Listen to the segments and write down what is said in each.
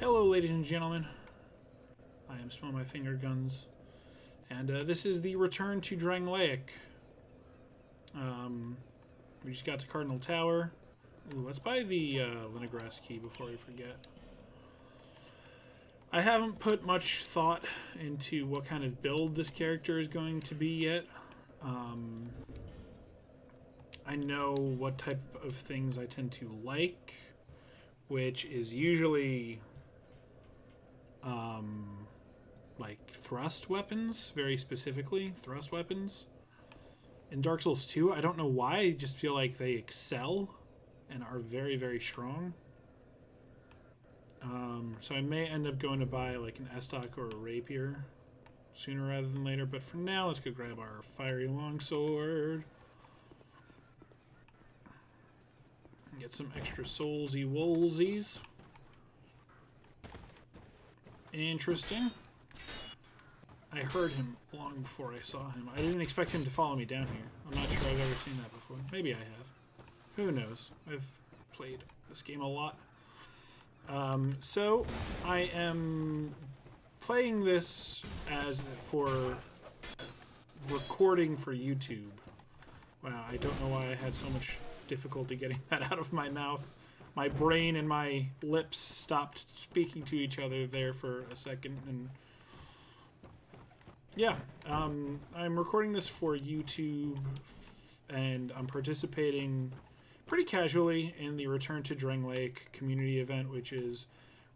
Hello, ladies and gentlemen. I am Smell My Finger Guns, and this is the return to Drangleic. We just got to Cardinal Tower. Ooh, let's buy the Leningrass key before we forget. I haven't put much thought into what kind of build this character is going to be yet. I know what type of things I tend to like, which is usually like thrust weapons, very specifically thrust weapons. In Dark Souls 2, I don't know why, I just feel like they excel and are very, very strong. So I may end up going to buy like an Estoc or a Rapier sooner rather than later, but for now, let's go grab our Fiery Longsword. Get some extra soulsy woolsies. Interesting. I heard him long before I saw him. I didn't expect him to follow me down here. I'm not sure I've ever seen that before. Maybe I have. Who knows? I've played this game a lot. So I am playing this as for recording for YouTube. Wow, I don't know why I had so much difficulty getting that out of my mouth. My brain and my lips stopped speaking to each other there for a second, and yeah, I'm recording this for YouTube, and I'm participating pretty casually in the Return to Drangleic community event, which is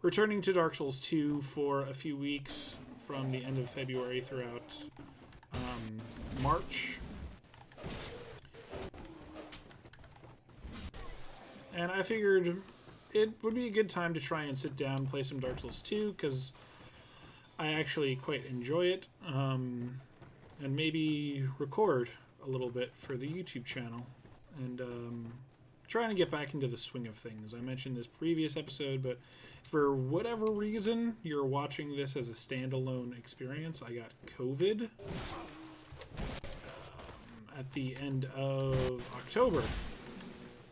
returning to Dark Souls 2 for a few weeks from the end of February throughout March. And I figured it would be a good time to try and sit down and play some Dark Souls 2, because I actually quite enjoy it, and maybe record a little bit for the YouTube channel, and trying to get back into the swing of things. I mentioned this previous episode, but for whatever reason you're watching this as a standalone experience, I got COVID at the end of October.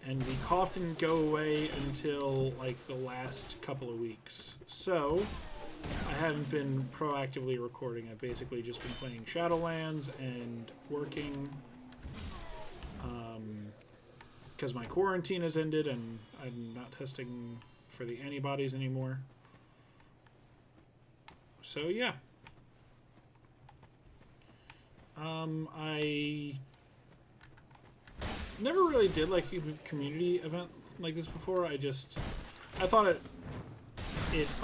And the cough didn't go away until like the last couple of weeks. So I haven't been proactively recording. I've basically just been playing Shadowlands and working, because my quarantine has ended and I'm not testing for the antibodies anymore. So yeah. I never really did like a community event like this before. I thought it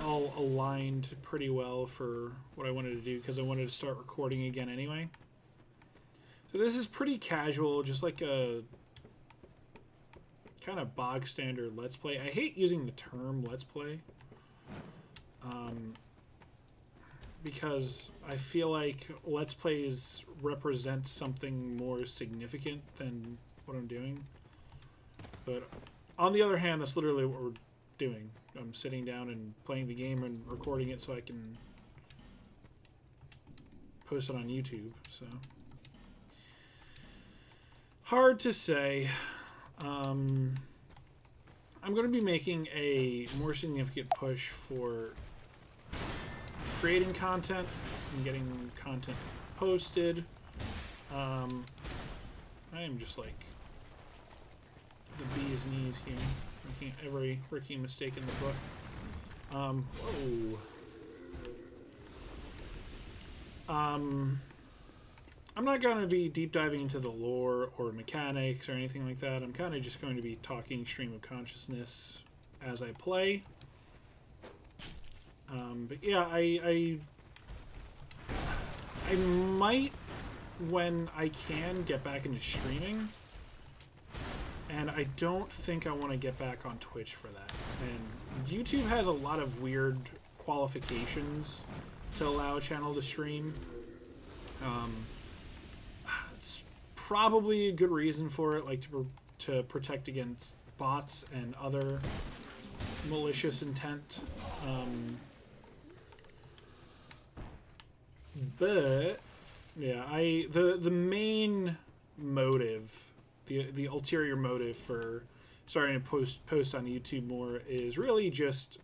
all aligned pretty well for what I wanted to do, because I wanted to start recording again anyway. So this is pretty casual, just like a kind of bog standard Let's Play. I hate using the term Let's Play, because I feel like Let's Plays represent something more significant than what I'm doing. But on the other hand, that's literally what we're doing. I'm sitting down and playing the game and recording it so I can post it on YouTube. So hard to say. I'm going to be making a more significant push for creating content and getting content posted. I am just like the bee's knees here, making every rookie mistake in the book. I'm not going to be deep diving into the lore or mechanics or anything like that. I'm kind of just going to be talking stream of consciousness as I play. But yeah, I might, when I can, get back into streaming. And I don't think I want to get back on Twitch for that. And YouTube has a lot of weird qualifications to allow a channel to stream. It's probably a good reason for it, like to protect against bots and other malicious intent. But yeah, the main motive, the ulterior motive for starting to post on YouTube more is really just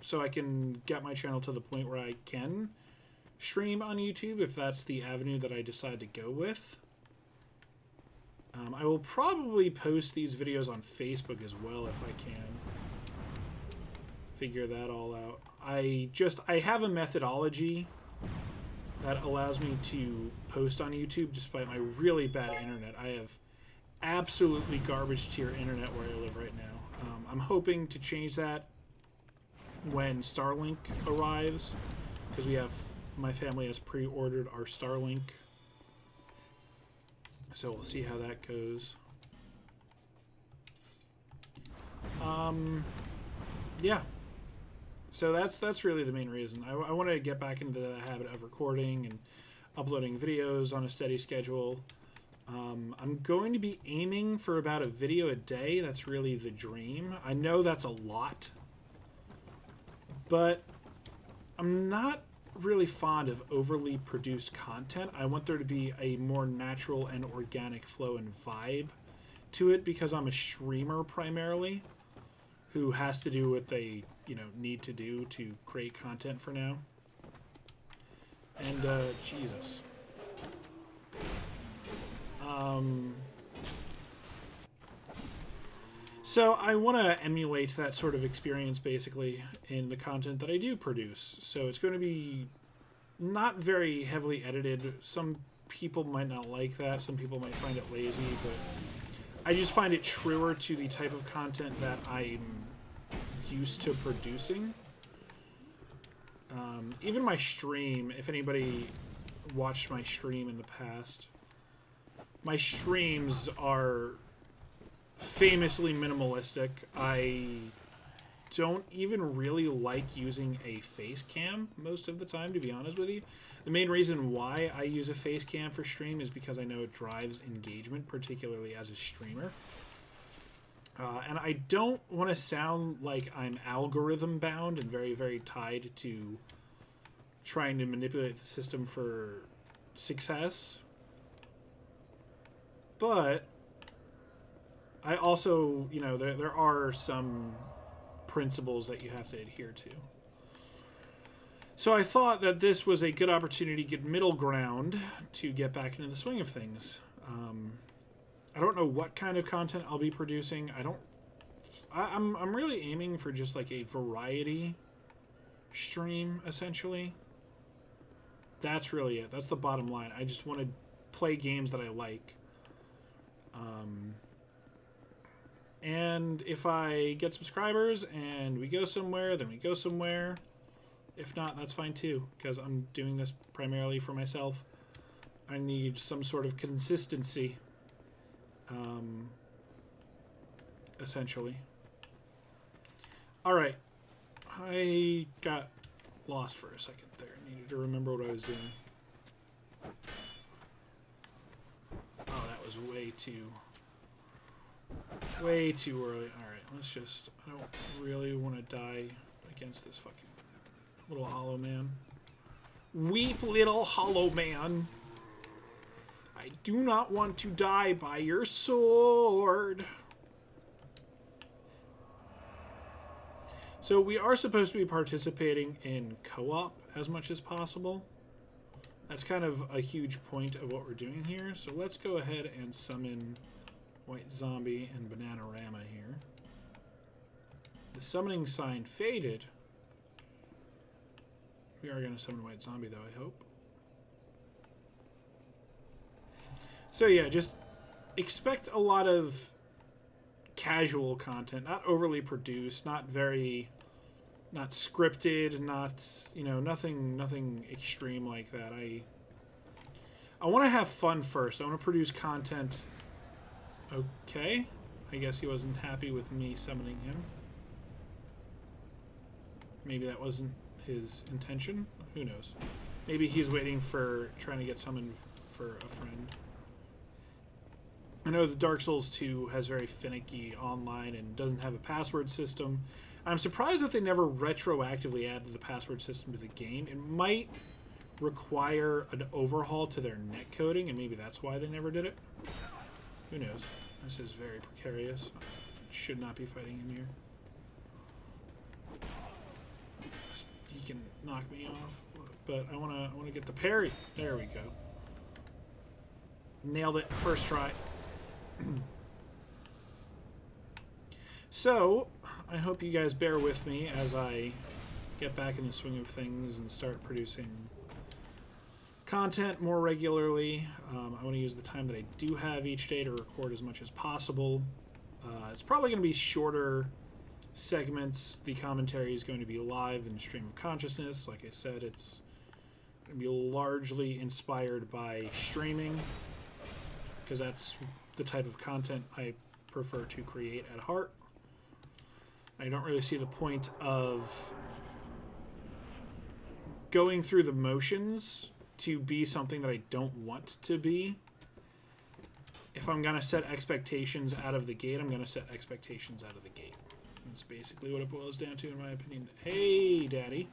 so I can get my channel to the point where I can stream on YouTube if that's the avenue that I decide to go with. I will probably post these videos on Facebook as well if I can. Figure that all out. I have a methodology that allows me to post on YouTube despite my really bad internet. I have absolutely garbage tier internet where I live right now. I'm hoping to change that when Starlink arrives, because my family has pre-ordered our Starlink. So we'll see how that goes. Yeah. So that's really the main reason. I want to get back into the habit of recording and uploading videos on a steady schedule. I'm going to be aiming for about a video a day. That's really the dream. I know that's a lot, but I'm not really fond of overly produced content. I want there to be a more natural and organic flow and vibe to it, because I'm a streamer primarily who has to do what they, need to do to create content for now. And Jesus. So I want to emulate that sort of experience basically in the content that I do produce. So it's going to be not very heavily edited. Some people might not like that. Some people might find it lazy, but I just find it truer to the type of content that I'm used to producing. Even my stream, if anybody watched my stream in the past, my streams are famously minimalistic. I don't even really like using a face cam most of the time, to be honest with you. The main reason why I use a face cam for stream is because I know it drives engagement, particularly as a streamer. And I don't want to sound like I'm algorithm bound and very, very tied to trying to manipulate the system for success. But I also, there are some principles that you have to adhere to. So I thought that this was a good opportunity to get middle ground to get back into the swing of things. I don't know what kind of content I'll be producing. I'm really aiming for just like a variety stream, essentially. That's really it. That's the bottom line. I just want to play games that I like. And if I get subscribers and we go somewhere, then we go somewhere. If not, that's fine too, because I'm doing this primarily for myself. I need some sort of consistency, essentially. Alright. I got lost for a second there. I needed to remember what I was doing. Oh, that was way too early. Alright, let's just... I don't really want to die against this fucking little hollow man. Weep, little hollow man. I do not want to die by your sword. So we are supposed to be participating in co-op as much as possible. That's kind of a huge point of what we're doing here. So let's go ahead and summon White Zombie and Bananarama here. The summoning sign faded. We are going to summon White Zombie, though, I hope. So yeah, just expect a lot of casual content, not overly produced, not scripted, nothing extreme like that. I want to have fun first. I want to produce content. Okay, I guess he wasn't happy with me summoning him. Maybe that wasn't his intention. Who knows? Maybe he's waiting for trying to get summoned for a friend. I know that Dark Souls 2 has very finicky online and doesn't have a password system. I'm surprised that they never retroactively added the password system to the game. It might require an overhaul to their netcoding, and maybe that's why they never did it. Who knows? This is very precarious. Should not be fighting him here. he can knock me off. But I wanna get the parry. There we go. Nailed it first try. So, I hope you guys bear with me as I get back in the swing of things and start producing content more regularly. I want to use the time that I do have each day to record as much as possible. It's probably going to be shorter segments. The commentary is going to be live in stream of consciousness. Like I said, it's going to be largely inspired by streaming, because that's the type of content I prefer to create at heart. I don't really see the point of going through the motions to be something that I don't want to be. If I'm going to set expectations out of the gate, I'm going to set expectations out of the gate. That's basically what it boils down to, in my opinion. Hey, Daddy.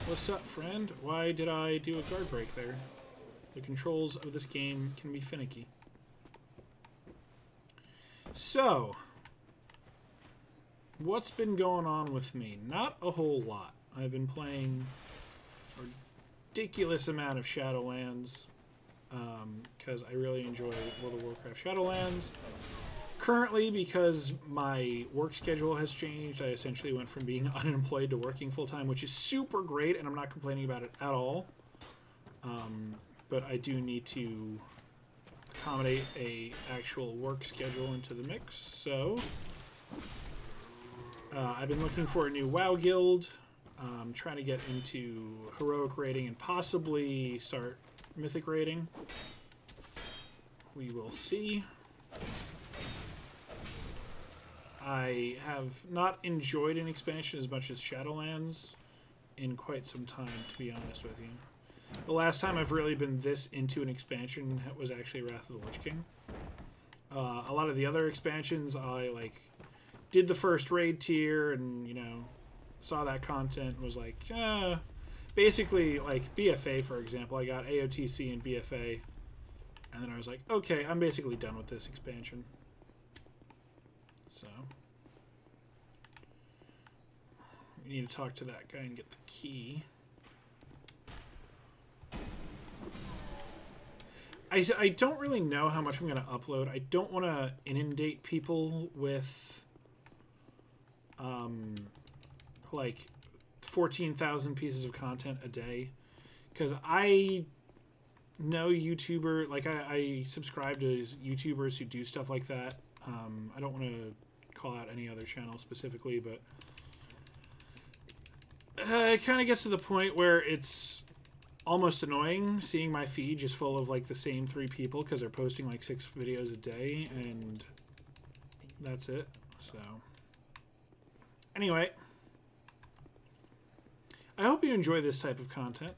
What's up, friend? Why did I do a guard break there? The controls of this game can be finicky. So, what's been going on with me? Not a whole lot. I've been playing a ridiculous amount of Shadowlands, because I really enjoy World of Warcraft Shadowlands. Currently, because my work schedule has changed, I essentially went from being unemployed to working full-time, which is super great, and I'm not complaining about it at all. But I do need to accommodate a actual work schedule into the mix, so I've been looking for a new WoW guild, trying to get into heroic raiding and possibly start mythic raiding. We will see. I have not enjoyed an expansion as much as Shadowlands in quite some time, to be honest with you. The last time I've really been this into an expansion was actually Wrath of the Lich King. A lot of the other expansions, I did the first raid tier and, you know, saw that content and was like, basically, like BFA, for example, I got AOTC and BFA, and then I was like, okay, I'm basically done with this expansion. So, we need to talk to that guy and get the key. I don't really know how much I'm going to upload. I don't want to inundate people with like 14,000 pieces of content a day, because I know YouTuber, like I subscribe to YouTubers who do stuff like that. I don't want to call out any other channel specifically, but it kind of gets to the point where it's almost annoying seeing my feed just full of like the same 3 people, because they're posting like 6 videos a day and that's it. So anyway, I hope you enjoy this type of content,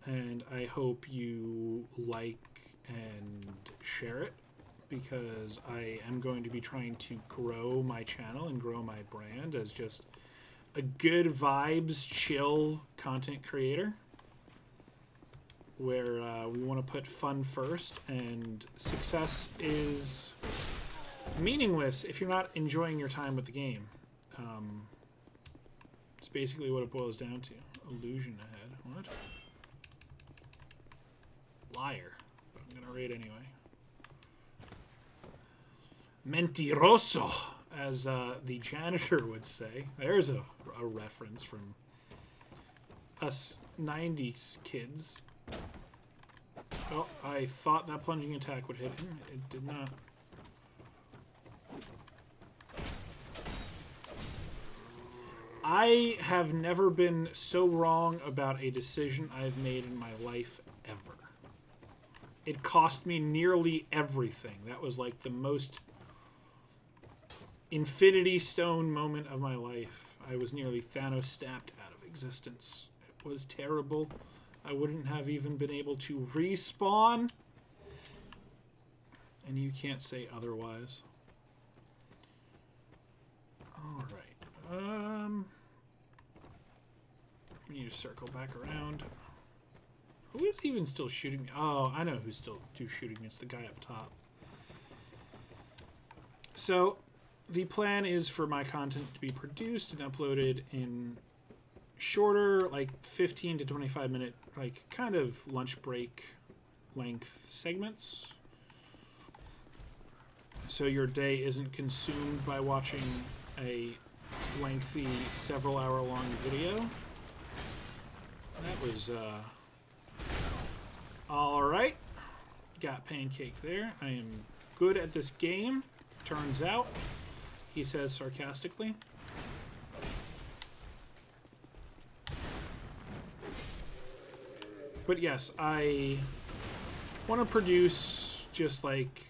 and I hope you like and share it, because I am going to be trying to grow my channel and grow my brand as just a good vibes, chill content creator, where we want to put fun first, and success is meaningless if you're not enjoying your time with the game. It's basically what it boils down to. Illusion ahead. What? Liar. But I'm gonna raid anyway. Mentiroso, as the janitor would say. There's a reference from us 90s kids. Oh, I thought that plunging attack would hit him. It did not. I have never been so wrong about a decision I've made in my life ever. It cost me nearly everything. That was like the most Infinity Stone moment of my life. I was nearly Thanos stabbed out of existence. It was terrible. I wouldn't have even been able to respawn. And you can't say otherwise. Alright. We need to circle back around. Who is even still shooting me? Oh, I know who's still shooting me. It's the guy up top. So, the plan is for my content to be produced and uploaded in shorter, like 15 to 25 minute, like kind of lunch break length segments. So your day isn't consumed by watching a lengthy, several hour long video. That was, alright. Got Pancake there. I am good at this game, turns out, he says sarcastically. But yes, I want to produce just like,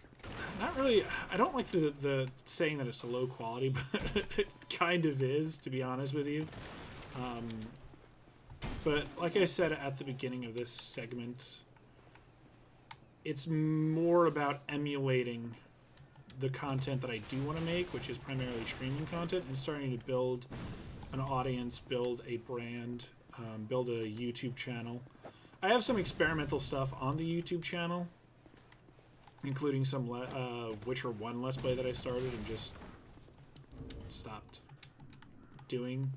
not really, I don't like the saying that it's low quality, but it kind of is, to be honest with you. But like I said at the beginning of this segment, it's more about emulating the content that I do want to make, which is primarily streaming content, and starting to build an audience, build a brand, build a YouTube channel. I have some experimental stuff on the YouTube channel, including some Witcher 1 Let's Play that I started and just stopped doing.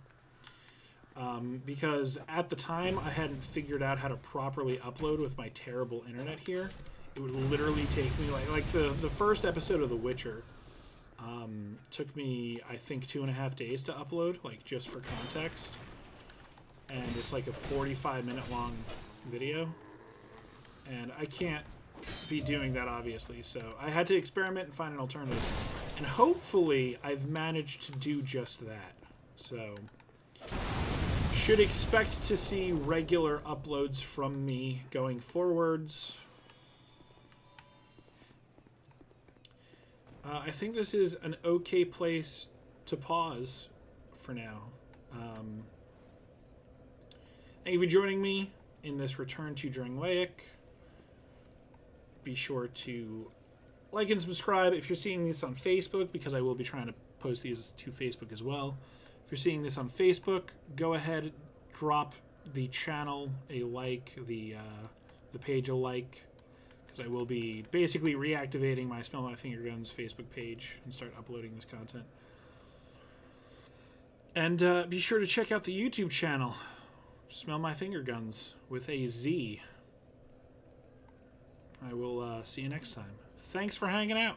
Because at the time, I hadn't figured out how to properly upload with my terrible internet here. It would literally take me, like the first episode of The Witcher took me, I think, 2.5 days to upload, like, just for context. And it's like a 45-minute long video. And I can't be doing that, obviously, so I had to experiment and find an alternative. And hopefully, I've managed to do just that. So, should expect to see regular uploads from me going forwards. I think this is an okay place to pause for now. Thank you for joining me in this return to Drangleic. Be sure to like and subscribe if you're seeing this on Facebook, because I will be trying to post these to Facebook as well. If you're seeing this on Facebook, go ahead, drop the channel a like, the page a like, because I will be basically reactivating my Smell My Finger Guns Facebook page and start uploading this content. And be sure to check out the YouTube channel, Smell My Finger Guns, with a Z. I will see you next time. Thanks for hanging out.